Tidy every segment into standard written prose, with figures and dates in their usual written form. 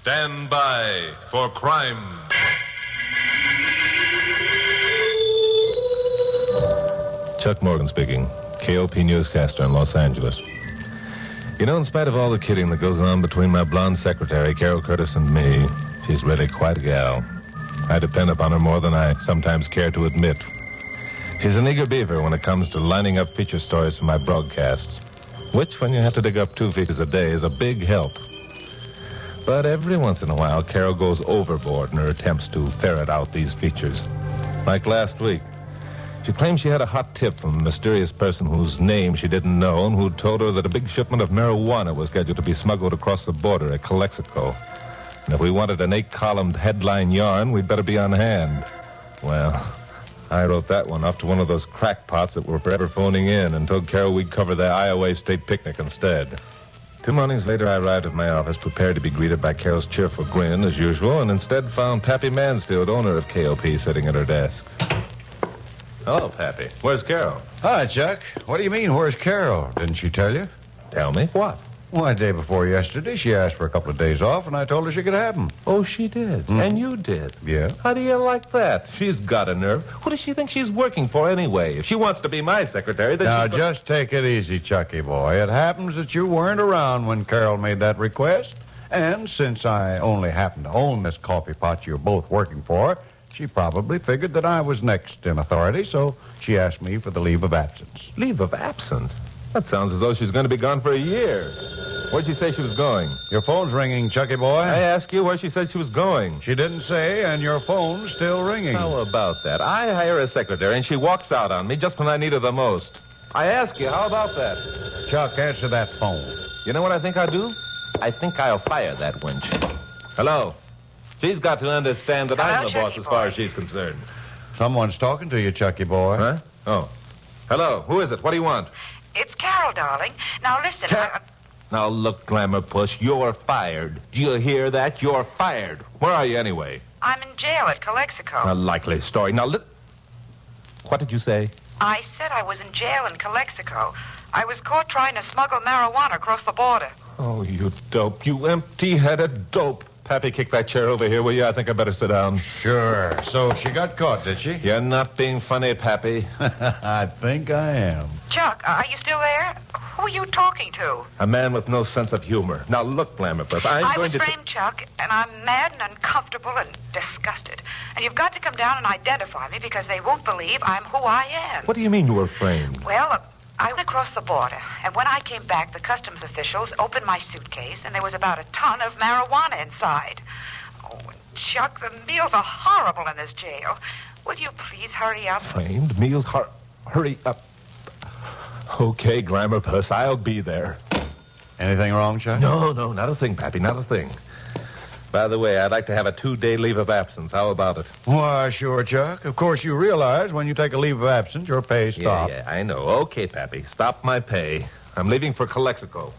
Stand by for crime. Chuck Morgan speaking, KOP newscaster in Los Angeles. You know, in spite of all the kidding that goes on between my blonde secretary, Carol Curtis, and me, she's really quite a gal. I depend upon her more than I sometimes care to admit. She's an eager beaver when it comes to lining up feature stories for my broadcasts, which, when you have to dig up 2 features a day, is a big help. But every once in a while, Carol goes overboard in her attempts to ferret out these features. Like last week, she claimed she had a hot tip from a mysterious person whose name she didn't know and who told her that a big shipment of marijuana was scheduled to be smuggled across the border at Calexico. And if we wanted an 8-columned headline yarn, we'd better be on hand. Well, I wrote that one off to one of those crackpots that were forever phoning in and told Carol we'd cover the Iowa State picnic instead. 2 mornings later, I arrived at my office prepared to be greeted by Carol's cheerful grin, as usual, and instead found Pappy Mansfield, owner of KOP, sitting at her desk. Hello, Pappy. Where's Carol? Hi, Chuck. What do you mean, where's Carol? Didn't she tell you? Tell me. What? Why, day before yesterday, she asked for a couple of days off, and I told her she could have them. Oh, she did? And you did? Yeah. How do you like that? She's got a nerve. Who does she think she's working for anyway? If she wants to be my secretary, then Now, just take it easy, Chucky boy. It happens that you weren't around when Carol made that request, and since I only happen to own this coffee pot you're both working for, she probably figured that I was next in authority, so she asked me for the leave of absence. Leave of absence? That sounds as though she's going to be gone for a year. Where'd she say she was going? Your phone's ringing, Chucky boy. I asked you where she said she was going. She didn't say, and your phone's still ringing. How about that? I hire a secretary, and she walks out on me just when I need her the most. I ask you, how about that? Chuck, answer that phone. You know what I think I'll do? I think I'll fire that wench. Hello? She's got to understand that I'm the boss as far as she's concerned. Someone's talking to you, Chucky boy. Huh? Oh. Hello, who is it? What do you want? It's Carol, darling. Now, listen. Now, look, Glamour Puss, you're fired. Do you hear that? You're fired. Where are you anyway? I'm in jail at Calexico. A likely story. Now, what did you say? I said I was in jail in Calexico. I was caught trying to smuggle marijuana across the border. Oh, you dope. You empty-headed dope. Pappy, kick that chair over here, will you? I think I better sit down. Sure. So she got caught, did she? You're not being funny, Pappy. I think I am. Chuck, are you still there? Who are you talking to? A man with no sense of humor. Now, look, Glamour Puss, I was framed, Chuck, and I'm mad and uncomfortable and disgusted. And you've got to come down and identify me because they won't believe I'm who I am. What do you mean you were framed? Well, I went across the border, and when I came back, the customs officials opened my suitcase, and there was about a ton of marijuana inside. Oh, and Chuck, the meals are horrible in this jail. Would you please hurry up? Framed? Meals? Hurry up. Okay, Glamour Puss, I'll be there. Anything wrong, Chuck? No, not a thing, Pappy, not a thing. By the way, I'd like to have a 2-day leave of absence. How about it? Why, sure, Chuck. Of course, you realize when you take a leave of absence, your pay stops. Yeah, I know. Okay, Pappy, stop my pay. I'm leaving for Calexico.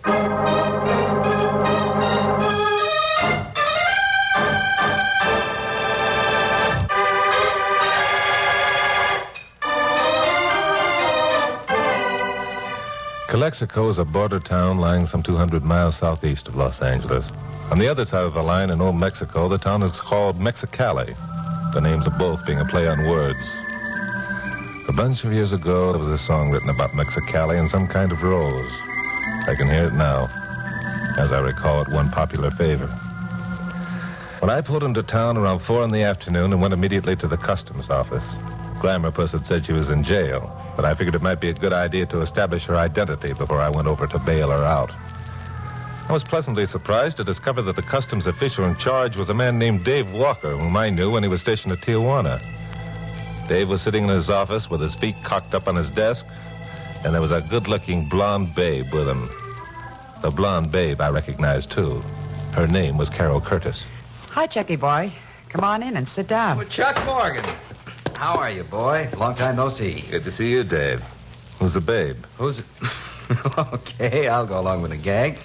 Calexico is a border town lying some 200 miles southeast of Los Angeles. On the other side of the line in Old Mexico, the town is called Mexicali, the names of both being a play on words. A bunch of years ago, there was a song written about Mexicali and some kind of rose. I can hear it now. As I recall, it won popular favor. When I pulled into town around 4 in the afternoon and went immediately to the customs office, Glamour Puss had said she was in jail, but I figured it might be a good idea to establish her identity before I went over to bail her out. I was pleasantly surprised to discover that the customs official in charge was a man named Dave Walker, whom I knew when he was stationed at Tijuana. Dave was sitting in his office with his feet cocked up on his desk, and there was a good-looking blonde babe with him. The blonde babe I recognized, too. Her name was Carol Curtis. Hi, Chucky boy. Come on in and sit down. Well, Chuck Morgan. How are you, boy? Long time no see. Good to see you, Dave. Who's the babe? Who's it? Okay, I'll go along with the gag.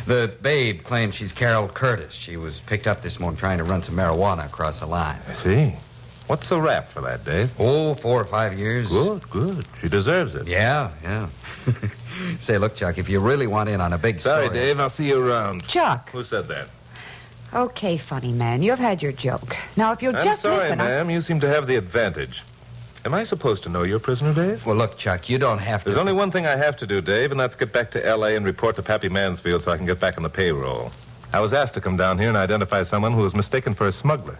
The babe claims she's Carol Curtis. She was picked up this morning trying to run some marijuana across the line. I see. What's the rap for that, Dave? Oh, 4 or 5 years. Good. She deserves it. Yeah. Say, look, Chuck, if you really want in on a big story... Sorry, Dave. I'll see you around. Chuck. Who said that? Okay, funny man, you've had your joke. Now, if you'll I'm just sorry, listen... ma'am. You seem to have the advantage. Am I supposed to know you're prisoner, Dave? Well, look, Chuck, you don't have to... There's only one thing I have to do, Dave, and that's get back to L.A. and report to Pappy Mansfield so I can get back on the payroll. I was asked to come down here and identify someone who was mistaken for a smuggler.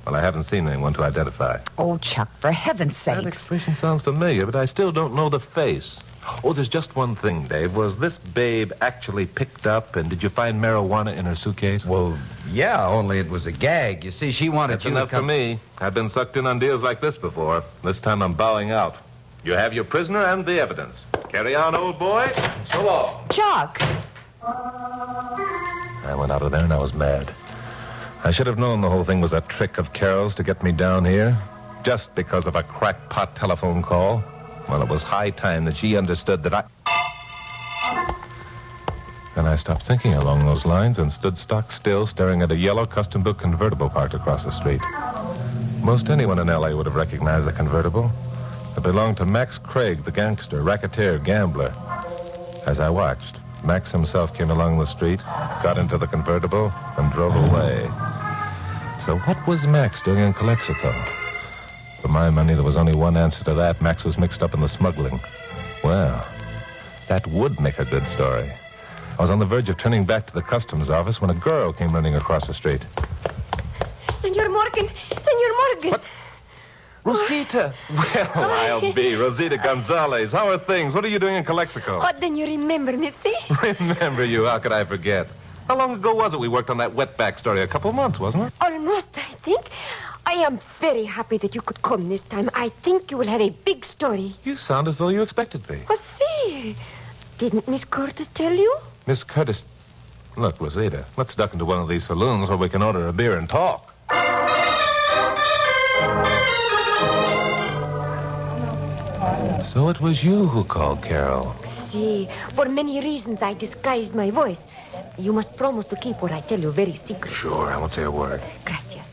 Well, I haven't seen anyone to identify. Oh, Chuck, for heaven's That sake. expression sounds familiar, but I still don't know the face. Oh, there's just one thing, Dave. Was this babe actually picked up, and did you find marijuana in her suitcase? Well, yeah, only it was a gag. You see, she wanted That's you enough to come... for me. I've been sucked in on deals like this before. This time I'm bowing out. You have your prisoner and the evidence. Carry on, old boy. So long. Chuck! I went out of there and I was mad. I should have known the whole thing was a trick of Carol's to get me down here, just because of a crackpot telephone call. Well, it was high time that she understood that Then I stopped thinking along those lines and stood stock still, staring at a yellow custom-built convertible parked across the street. Most anyone in L.A. would have recognized the convertible. It belonged to Max Craig, the gangster, racketeer, gambler. As I watched, Max himself came along the street, got into the convertible, and drove away. So what was Max doing in Calexico? For my money, there was only one answer to that. Max was mixed up in the smuggling. Well, that would make a good story. I was on the verge of turning back to the customs office when a girl came running across the street. Senor Morgan! Senor Morgan! What? Rosita! Well, I'll be. Rosita Gonzalez. How are things? What are you doing in Calexico? Oh, then you remember me, see? Remember you? How could I forget? How long ago was it we worked on that wetback story? A couple of months, wasn't it? Almost, I think. I am very happy that you could come this time. I think you will have a big story. You sound as though you expected me. Oh, see. Didn't Miss Curtis tell you? Miss Curtis... Look, Rosita, let's duck into one of these saloons where we can order a beer and talk. So it was you who called Carol. See, for many reasons I disguised my voice. You must promise to keep what I tell you very secret. Sure, I won't say a word. Gracias.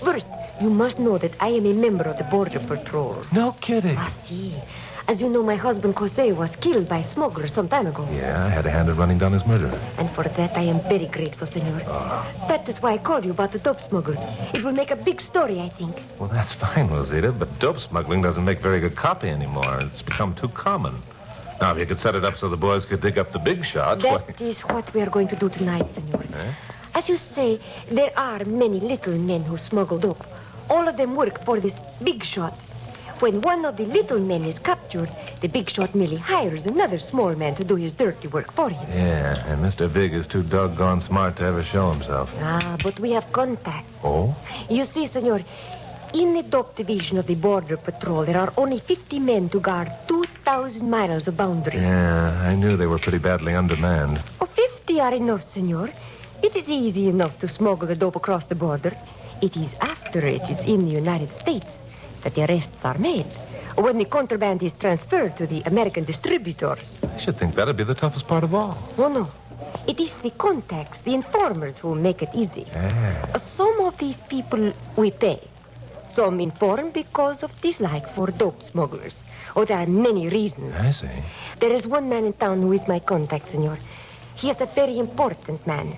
First, you must know that I am a member of the Border Patrol. No kidding. Ah, see. As you know, my husband Jose was killed by a smuggler some time ago. Yeah, I had a hand in running down his murderer. And for that, I am very grateful, senor. That is why I called you about the dope smugglers. It will make a big story, I think. Well, that's fine, Rosita, but dope smuggling doesn't make very good copy anymore. It's become too common. Now, if you could set it up so the boys could dig up the big shots... That is what we are going to do tonight, senor. As you say, there are many little men who smuggle dope. All of them work for this big shot. When one of the little men is captured, the big shot merely hires another small man to do his dirty work for him. Yeah, and Mr. Big is too doggone smart to ever show himself. Ah, but we have contacts. Oh? You see, senor, in the dope division of the Border Patrol, there are only 50 men to guard 2,000 miles of boundary. Yeah, I knew they were pretty badly undermanned. Oh, 50 are enough, senor. It is easy enough to smuggle the dope across the border. It is after it is in the United States that the arrests are made. When the contraband is transferred to the American distributors. I should think that'd be the toughest part of all. Oh, no. It is the contacts, the informers who make it easy. Some of these people we pay. Some inform because of dislike for dope smugglers. Oh, there are many reasons. I see. There is one man in town who is my contact, senor. He is a very important man.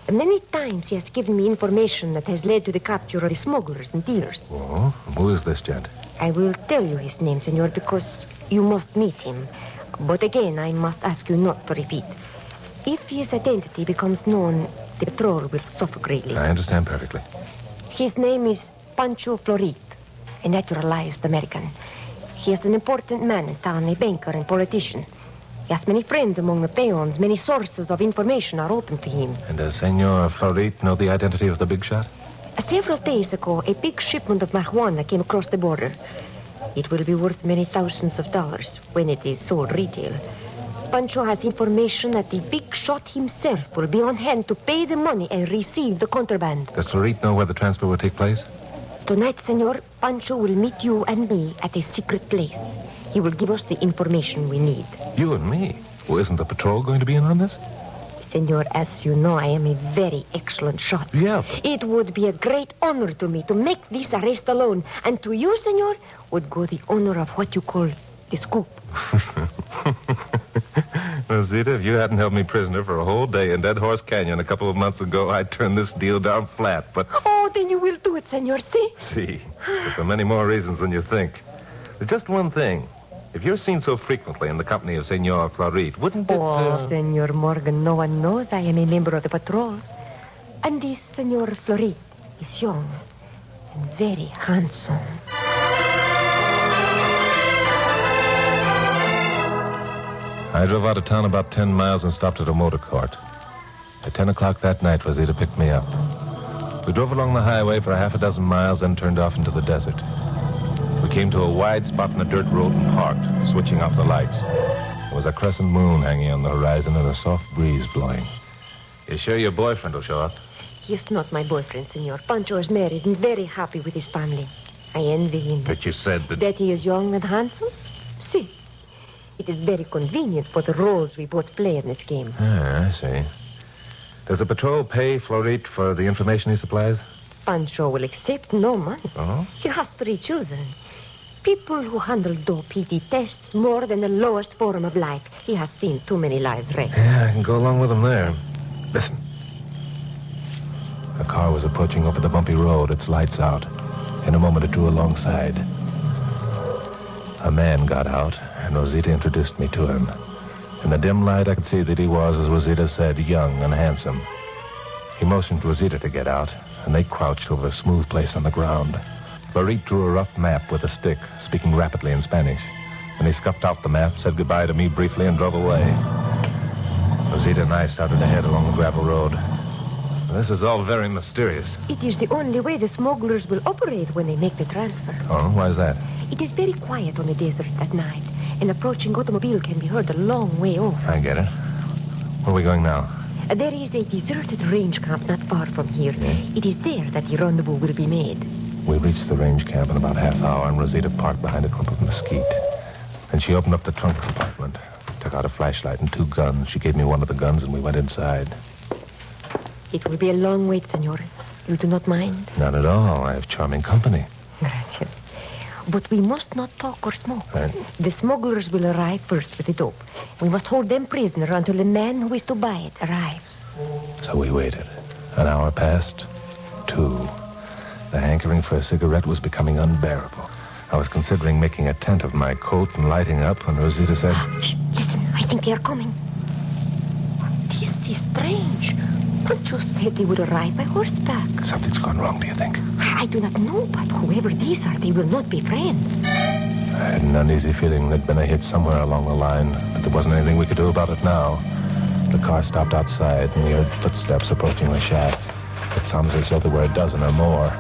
Many times he has given me information that has led to the capture of the smugglers and dealers. Oh, who is this gent? I will tell you his name, senor, because you must meet him. But again, I must ask you not to repeat. If his identity becomes known, the patrol will suffer greatly. I understand perfectly. His name is Pancho Florit, a naturalized American. He is an important man in town, a banker and politician. He has many friends among the peons. Many sources of information are open to him. And does Senor Florit know the identity of the big shot? Several days ago, a big shipment of marijuana came across the border. It will be worth many thousands of dollars when it is sold retail. Pancho has information that the big shot himself will be on hand to pay the money and receive the contraband. Does Florit know where the transfer will take place? Tonight, senor, Pancho will meet you and me at a secret place. He will give us the information we need. You and me? Well, isn't the patrol going to be in on this? Senor, as you know, I am a very excellent shot. Yeah. It would be a great honor to me to make this arrest alone. And to you, senor, would go the honor of what you call the scoop. Rosita, if you hadn't held me prisoner for a whole day in Dead Horse Canyon a couple of months ago, I'd turn this deal down flat, but... Oh, then you will do it, senor, see? See, but for many more reasons than you think. There's just one thing. If you're seen so frequently in the company of Senor Florit, wouldn't it... Oh, Senor Morgan, no one knows I am a member of the patrol. And this Senor Florit is young and very handsome. I drove out of town about 10 miles and stopped at a motor court. At 10 o'clock that night, Rosita picked me up. We drove along the highway for a half a dozen miles, then turned off into the desert. We came to a wide spot in a dirt road and parked, switching off the lights. There was a crescent moon hanging on the horizon and a soft breeze blowing. You sure your boyfriend will show up? He is not my boyfriend, senor. Pancho is married and very happy with his family. I envy him. But you said that... That he is young and handsome? See, it is very convenient for the roles we both play in this game. Ah, I see. Does the patrol pay Florit for the information he supplies? Pancho will accept no money. Oh? He has 3 children. People who handle dope he detests more than the lowest form of life. He has seen too many lives wrecked. Yeah, I can go along with him there. Listen. A car was approaching over the bumpy road, its lights out. In a moment, it drew alongside. A man got out, and Rosita introduced me to him. In the dim light, I could see that he was, as Rosita said, young and handsome. He motioned Rosita to get out, and they crouched over a smooth place on the ground. Florit drew a rough map with a stick, speaking rapidly in Spanish. Then he scuffed out the map, said goodbye to me briefly, and drove away. Rosita and I started ahead along the gravel road. This is all very mysterious. It is the only way the smugglers will operate when they make the transfer. Oh, why is that? It is very quiet on the desert at night. An approaching automobile can be heard a long way off. I get it. Where are we going now? There is a deserted range camp not far from here. It is there that the rendezvous will be made. We reached the range camp in about half hour, and Rosita parked behind a clump of mesquite. Then she opened up the trunk compartment, took out a flashlight and 2 guns. She gave me one of the guns, and we went inside. It will be a long wait, senor. You do not mind? Not at all. I have charming company. Gracias. But we must not talk or smoke. Right. The smugglers will arrive first with the dope. We must hold them prisoner until the man who is to buy it arrives. So we waited. An hour passed. 2. The hankering for a cigarette was becoming unbearable. I was considering making a tent of my coat and lighting up when Rosita said... Shh, listen, I think they are coming. This is strange. Pancho said they would arrive by horseback. Something's gone wrong, do you think? I do not know, but whoever these are, they will not be friends. I had an uneasy feeling there'd been a hit somewhere along the line, but there wasn't anything we could do about it now. The car stopped outside, and we heard footsteps approaching the shack. It sounded as though there were a dozen or more.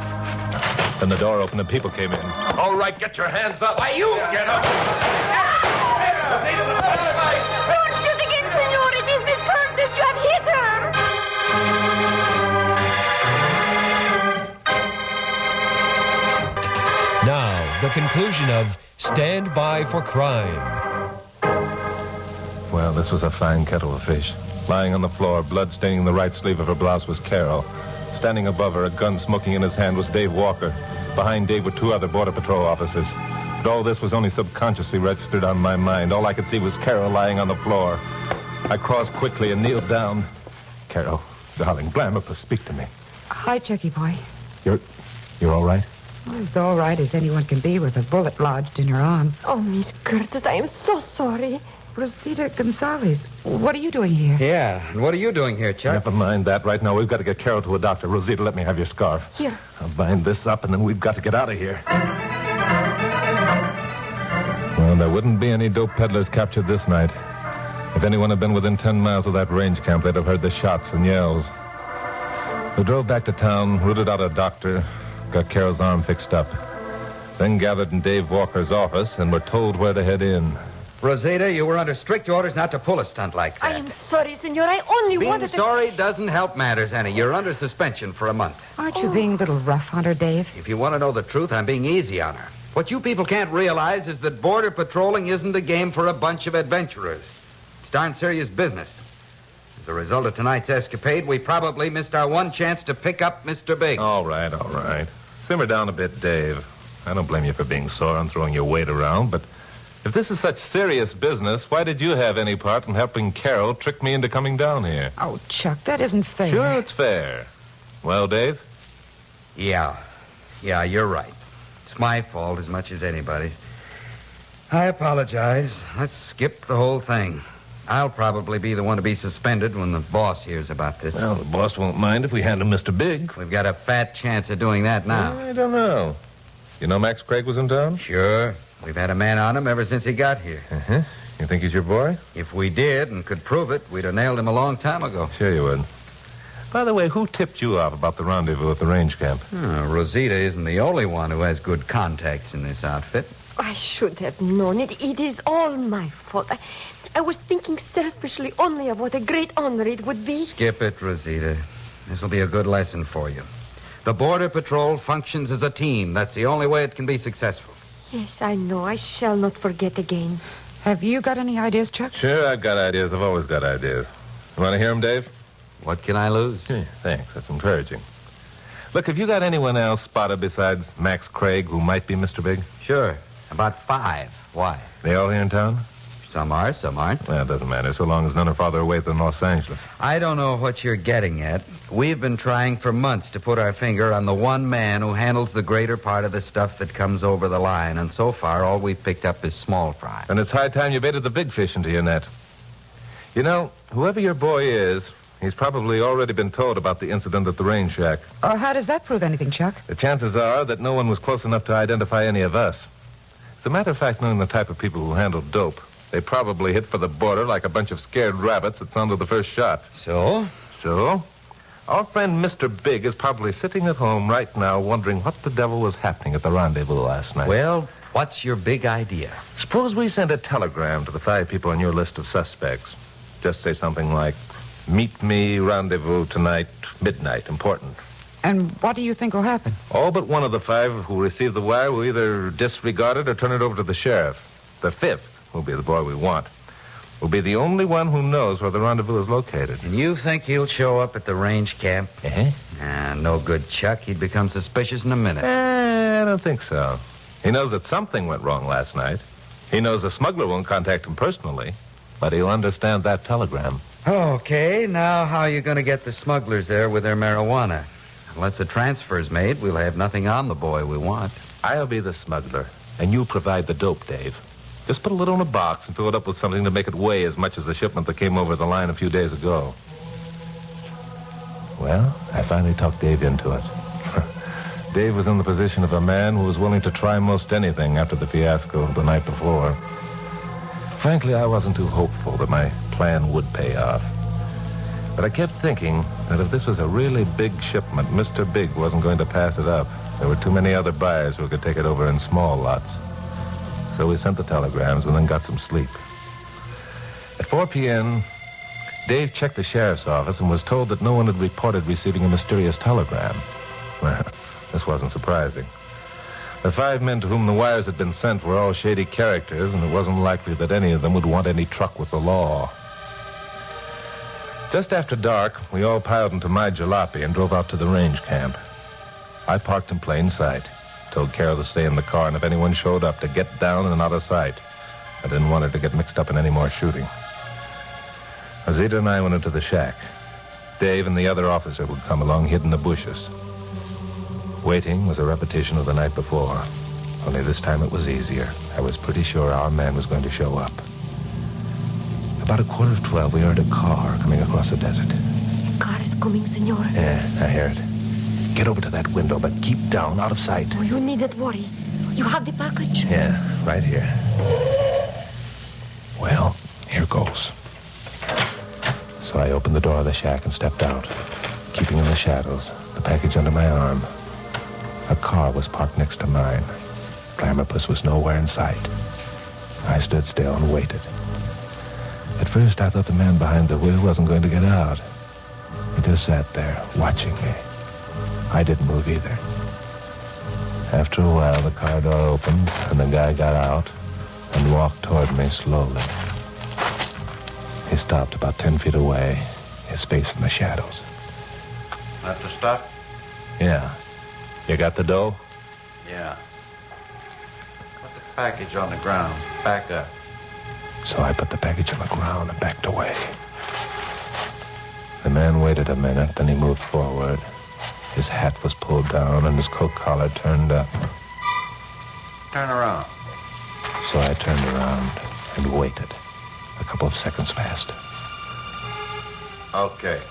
Then the door opened and people came in. All right, get your hands up. Why, you... Get up. Don't shoot again, senor. It is Miss Curtis. You have hit her. Now, the conclusion of Stand By for Crime. Well, this was a fine kettle of fish. Lying on the floor, blood staining the right sleeve of her blouse, was Carol. Standing above her, a gun smoking in his hand, was Dave Walker. Behind Dave were 2 other Border Patrol officers. But all this was only subconsciously registered on my mind. All I could see was Carol lying on the floor. I crossed quickly and kneeled down. Carol, darling, climb up to speak to me. Hi, Chucky boy. You're all right? As all right as anyone can be with a bullet lodged in her arm. Oh, Miss Curtis, I am so sorry. Rosita Gonzalez, what are you doing here? Yeah, and what are you doing here, Chuck? Never mind that. Right now, we've got to get Carol to a doctor. Rosita, let me have your scarf. Here. I'll bind this up, and then we've got to get out of here. Well, there wouldn't be any dope peddlers captured this night. If anyone had been within 10 miles of that range camp, they'd have heard the shots and yells. We drove back to town, rooted out a doctor, got Carol's arm fixed up. Then gathered in Dave Walker's office and were told where to head in. Rosita, you were under strict orders not to pull a stunt like that. I am sorry, senor. I only Being wanted to... sorry doesn't help matters, Annie. You're under suspension for a month. Aren't you being a little rough on her, Dave? If you want to know the truth, I'm being easy on her. What you people can't realize is that border patrolling isn't a game for a bunch of adventurers. It's darn serious business. As a result of tonight's escapade, we probably missed our one chance to pick up Mr. Big. All right. Simmer down a bit, Dave. I don't blame you for being sore and throwing your weight around, but If this is such serious business, why did you have any part in helping Carol trick me into coming down here? Oh, Chuck, that isn't fair. Sure, it's fair. Well, Dave? Yeah, you're right. It's my fault as much as anybody's. I apologize. Let's skip the whole thing. I'll probably be the one to be suspended when the boss hears about this. Well, the boss won't mind if we hand him Mr. Big. We've got a fat chance of doing that now. I don't know. You know Max Craig was in town? Sure. We've had a man on him ever since he got here. Uh-huh. You think he's your boy? If we did and could prove it, we'd have nailed him a long time ago. Sure you would. By the way, who tipped you off about the rendezvous at the range camp? Rosita isn't the only one who has good contacts in this outfit. I should have known it. It is all my fault. I was thinking selfishly only of what a great honor it would be. Skip it, Rosita. This will be a good lesson for you. The Border Patrol functions as a team. That's the only way it can be successful. Yes, I know. I shall not forget again. Have you got any ideas, Chuck? Sure, I've got ideas. I've always got ideas. You want to hear them, Dave? What can I lose? Yeah, thanks. That's encouraging. Look, have you got anyone else spotted besides Max Craig who might be Mr. Big? Sure. About 5. Why? They all here in town? Some are, some aren't. Well, it doesn't matter, so long as none are farther away than Los Angeles. I don't know what you're getting at. We've been trying for months to put our finger on the one man who handles the greater part of the stuff that comes over the line, and so far all we've picked up is small fry. And it's high time you baited the big fish into your net. You know, whoever your boy is, he's probably already been told about the incident at the range shack. Oh, how does that prove anything, Chuck? The chances are that no one was close enough to identify any of us. As a matter of fact, knowing the type of people who handle dope, they probably hit for the border like a bunch of scared rabbits at sound of the first shot. So? So, our friend Mr. Big is probably sitting at home right now wondering what the devil was happening at the rendezvous last night. Well, what's your big idea? Suppose we send a telegram to the 5 people on your list of suspects. Just say something like, meet me, rendezvous tonight, midnight, important. And what do you think will happen? All but one of the 5 who receive the wire will either disregard it or turn it over to the sheriff. The 5th, who'll be the boy we want, will be the only one who knows where the rendezvous is located. And you think he'll show up at the range camp? Uh-huh. No good, Chuck. He'd become suspicious in a minute. I don't think so. He knows that something went wrong last night. He knows the smuggler won't contact him personally, but he'll understand that telegram. Okay, now how are you going to get the smugglers there with their marijuana? Unless a transfer's made, we'll have nothing on the boy we want. I'll be the smuggler, and you provide the dope, Dave. Just put a little in a box and fill it up with something to make it weigh as much as the shipment that came over the line a few days ago. Well, I finally talked Dave into it. Dave was in the position of a man who was willing to try most anything after the fiasco of the night before. Frankly, I wasn't too hopeful that my plan would pay off. But I kept thinking that if this was a really big shipment, Mr. Big wasn't going to pass it up. There were too many other buyers who could take it over in small lots. So we sent the telegrams and then got some sleep. At 4 p.m., Dave checked the sheriff's office and was told that no one had reported receiving a mysterious telegram. Well, this wasn't surprising. The 5 men to whom the wires had been sent were all shady characters, and it wasn't likely that any of them would want any truck with the law. Just after dark, we all piled into my jalopy and drove out to the range camp. I parked in plain sight, told Carol to stay in the car, and if anyone showed up, to get down and out of sight. I didn't want her to get mixed up in any more shooting. Rosita and I went into the shack. Dave and the other officer would come along, hid in the bushes. Waiting was a repetition of the night before, only this time it was easier. I was pretty sure our man was going to show up. About 11:45, we heard a car coming across the desert. The car is coming, senor. Yeah, I hear it. Get over to that window, but keep down, out of sight. Oh, you needn't worry. You have the package? Yeah, right here. Well, here goes. So I opened the door of the shack and stepped out, keeping in the shadows, the package under my arm. A car was parked next to mine. Glamourpuss was nowhere in sight. I stood still and waited. At first, I thought the man behind the wheel wasn't going to get out. He just sat there, watching me. I didn't move either. After a while, the car door opened, and the guy got out and walked toward me slowly. He stopped about 10 feet away, his face in the shadows. That the stuff? Yeah. You got the dough? Yeah. package on the ground. Back up. So I put the package on the ground and backed away. The man waited a minute, then he moved forward. His hat was pulled down and his coat collar turned up. Turn around. So I turned around and waited. A couple of seconds passed. Okay.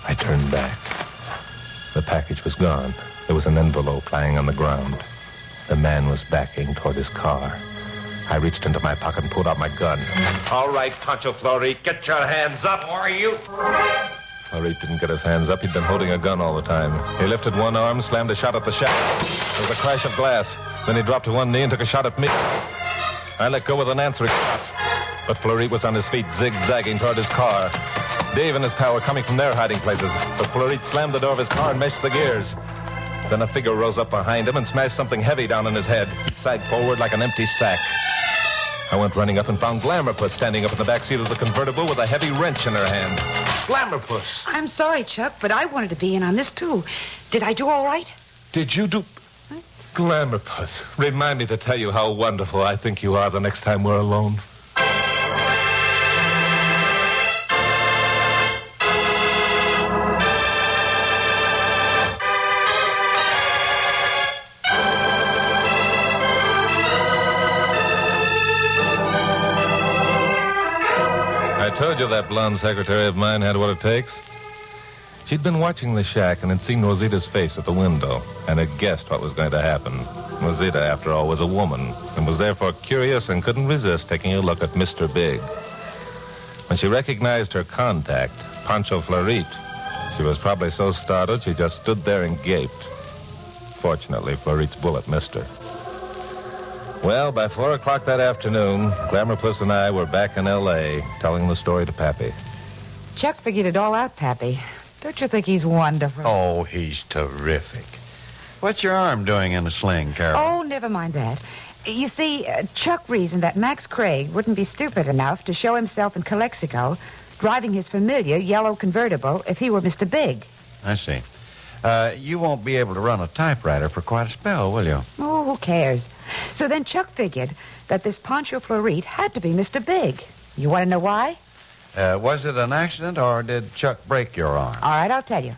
I turned back. The package was gone. There was an envelope lying on the ground. The man was backing toward his car. I reached into my pocket and pulled out my gun. All right, Pancho Florit, get your hands up. Who are you? Florit didn't get his hands up. He'd been holding a gun all the time. He lifted one arm, slammed a shot at the shack. There was a crash of glass. Then he dropped to one knee and took a shot at me. I let go with an answering shot. But Florit was on his feet, zigzagging toward his car. Dave and his pal were coming from their hiding places. But Florit slammed the door of his car and meshed the gears. Then a figure rose up behind him and smashed something heavy down on his head. He sagged forward like an empty sack. I went running up and found Glamourpuss standing up in the back seat of the convertible with a heavy wrench in her hand. Glamourpuss. I'm sorry, Chuck, but I wanted to be in on this, too. Did I do all right? Did you do... Glamourpuss, remind me to tell you how wonderful I think you are the next time we're alone. I told you that blonde secretary of mine had what it takes. She'd been watching the shack and had seen Rosita's face at the window and had guessed what was going to happen. Rosita, after all, was a woman and was therefore curious and couldn't resist taking a look at Mr. Big. When she recognized her contact, Pancho Florit, she was probably so startled she just stood there and gaped. Fortunately, Florit's bullet missed her. Well, by 4 o'clock that afternoon, Glamourpuss and I were back in L.A. telling the story to Pappy. Chuck figured it all out, Pappy. Don't you think he's wonderful? Oh, he's terrific. What's your arm doing in a sling, Carol? Oh, never mind that. You see, Chuck reasoned that Max Craig wouldn't be stupid enough to show himself in Calexico driving his familiar yellow convertible if he were Mr. Big. I see. You won't be able to run a typewriter for quite a spell, will you? Oh, who cares? So then Chuck figured that this Pancho Florit had to be Mr. Big. You want to know why? Was it an accident, or did Chuck break your arm? All right, I'll tell you.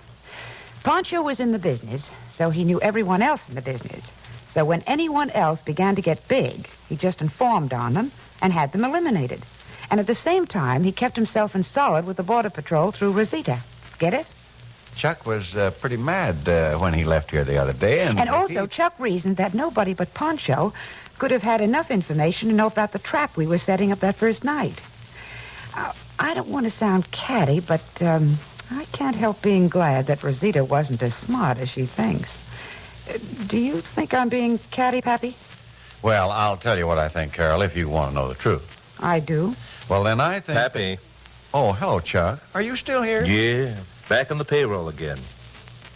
Pancho was in the business, so he knew everyone else in the business. So when anyone else began to get big, he just informed on them and had them eliminated. And at the same time, he kept himself in solid with the Border Patrol through Rosita. Get it? Chuck was pretty mad when he left here the other day. And also, Chuck reasoned that nobody but Pancho could have had enough information to know about the trap we were setting up that first night. I don't want to sound catty, but I can't help being glad that Rosita wasn't as smart as she thinks. Do you think I'm being catty, Pappy? Well, I'll tell you what I think, Carol, if you want to know the truth. I do. Well, then I think... Pappy. Oh, hello, Chuck. Are you still here? Yeah, back on the payroll again.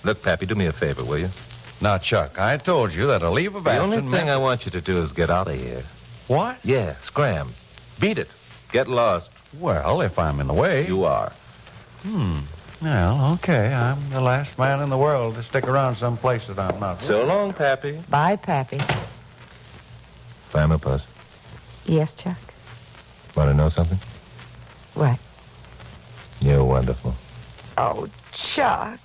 Look, Pappy, do me a favor, will you? Now, Chuck, I told you that a leave of The absence... only thing I want you to do is get out of here. What? Yeah, scram. Beat it. Get lost. Well, if I'm in the way... You are. Well, okay. I'm the last man in the world to stick around some place that I'm not. So long, Pappy. Bye, Pappy. Glamourpuss, Yes, Chuck? want to know something? What? You're wonderful. Oh, Chuck.